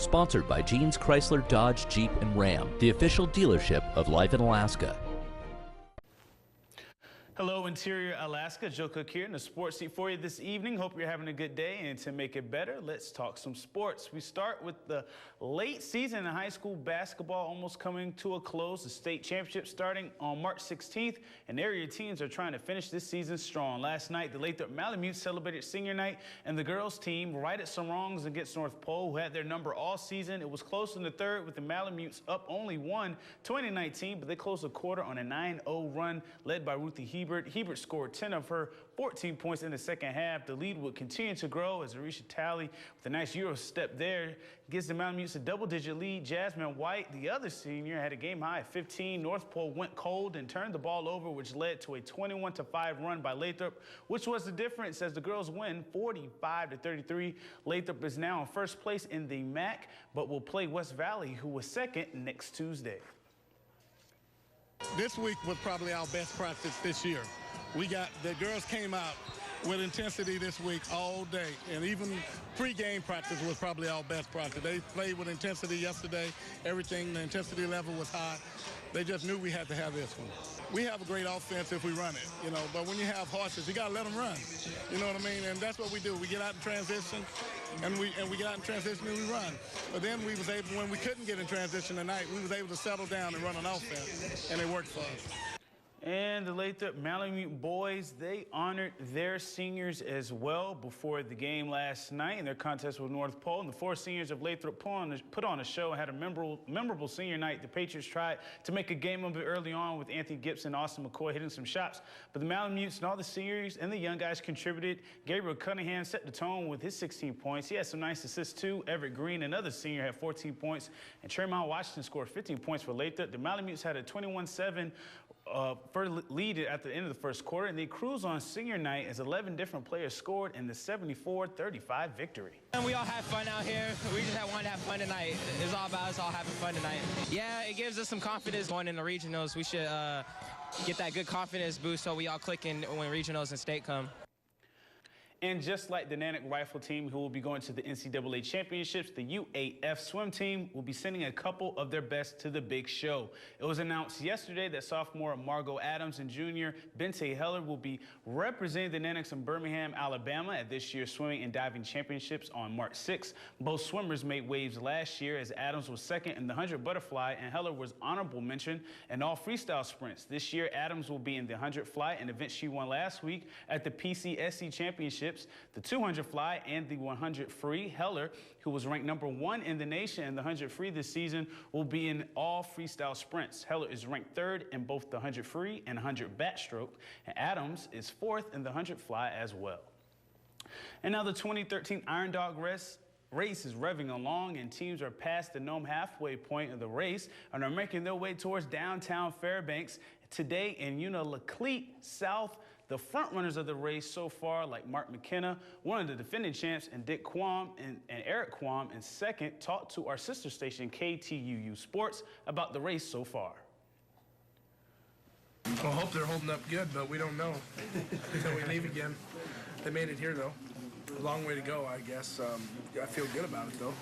Sponsored by Jeans Chrysler Dodge Jeep and Ram, the official dealership of Life in Alaska. Hello, Interior Alaska. Joe Cook here in the sports seat for you this evening. Hope you're having a good day, and to make it better, let's talk some sports. We start with the late season in high school basketball almost coming to a close. The state championship starting on March 16th, and area teams are trying to finish this season strong. Last night, the Lathrop Malamutes celebrated senior night, and the girls team righted some wrongs against North Pole, who had their number all season. It was close in the third with the Malamutes up only 1-20-19, but they closed the quarter on a 9-0 run led by Ruthie Hebert. Hebert scored 10 of her 14 points in the second half. The lead would continue to grow as Arisha Talley, with a nice Euro step there, gives the Malamutes a double-digit lead. Jasmine White, the other senior, had a game-high at 15. North Pole went cold and turned the ball over, which led to a 21-5 run by Lathrop, which was the difference as the girls win 45-33. Lathrop is now in first place in the MAC, but will play West Valley, who was second, next Tuesday. This week was probably our best practice this year. The girls came out with intensity this week all day, and even pre-game practice was probably our best practice. They played with intensity yesterday. Everything, the intensity level was high. They just knew we had to have this one. We have a great offense if we run it, but when you have horses, you got to let them run. You know what I mean? And that's what we do. We get out in transition, and we get out in transition and we run. But then we was able, when we couldn't get in transition tonight, we was able to settle down and run an offense, and it worked for us. And the Lathrop Malamute boys, they honored their seniors as well before the game last night in their contest with North Pole. And the four seniors of Lathrop put on a show and had a memorable senior night. The Patriots tried to make a game of it early on with Anthony Gibson and Austin McCoy hitting some shots. But the Malamutes and all the seniors and the young guys contributed. Gabriel Cunningham set the tone with his 16 points. He had some nice assists too. Everett Green, another senior, had 14 points. And Tremont Washington scored 15 points for Lathrop. The Malamutes had a 21-7 lead at the end of the first quarter, and they cruised on senior night as 11 different players scored in the 74-35 victory. And we all have fun out here. We just wanted to have fun tonight. It's all about us all having fun tonight. Yeah, it gives us some confidence going in the regionals. We should get that good confidence boost so we all click in when regionals and state come. And just like the Nanook rifle team, who will be going to the NCAA championships, the UAF swim team will be sending a couple of their best to the big show. It was announced yesterday that sophomore Margot Adams and junior Bente Heller will be representing the Nanooks in Birmingham, Alabama at this year's swimming and diving championships on March 6th. Both swimmers made waves last year as Adams was second in the 100 butterfly and Heller was honorable mention in all freestyle sprints. This year, Adams will be in the 100 fly, an event she won last week at the PCSC championships. The 200 fly and the 100 free. Heller, who was ranked #1 in the nation in the 100 free this season, will be in all freestyle sprints. Heller is ranked 3rd in both the 100 free and 100 backstroke, and Adams is 4th in the 100 fly as well. And now the 2013 Iron Dog race is revving along, and teams are past the Nome halfway point of the race and are making their way towards downtown Fairbanks. Today in Unalakleet South, the front runners of the race so far, like Mark McKenna, one of the defending champs, and Dick Quam and Eric Quam in second, talked to our sister station KTUU Sports about the race so far. Well, I hope they're holding up good, but we don't know until we leave again. They made it here, though. A long way to go, I guess. I feel good about it, though.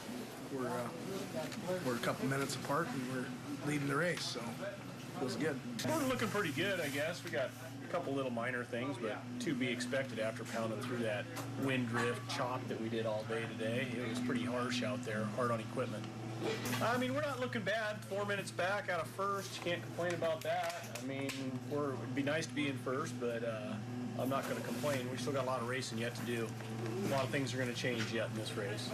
We're a couple minutes apart, and we're leading the race, so it feels good. We're looking pretty good, I guess. We got a couple little minor things, but to be expected after pounding through that wind drift chop that we did all day today. It was pretty harsh out there, hard on equipment. I mean, we're not looking bad. 4 minutes back out of first. You can't complain about that. I mean, it'd be nice to be in first, but I'm not going to complain. We still got a lot of racing yet to do. A lot of things are going to change yet in this race.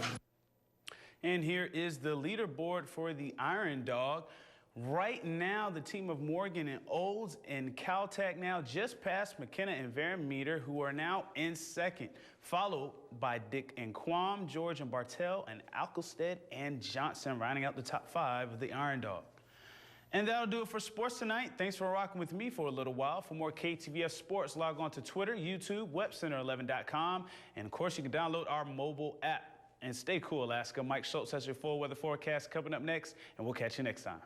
And here is the leaderboard for the Iron Dog. Right now, the team of Morgan and Olds and Caltech now just past McKenna and Van Meter, who are now in second, followed by Dick and Quam, George and Bartell, and Alkelstead and Johnson, rounding out the top 5 of the Iron Dog. And that'll do it for sports tonight. Thanks for rocking with me for a little while. For more KTVF sports, log on to Twitter, YouTube, webcenter11.com, and of course, you can download our mobile app. And stay cool, Alaska. Mike Schultz has your full weather forecast coming up next, and we'll catch you next time.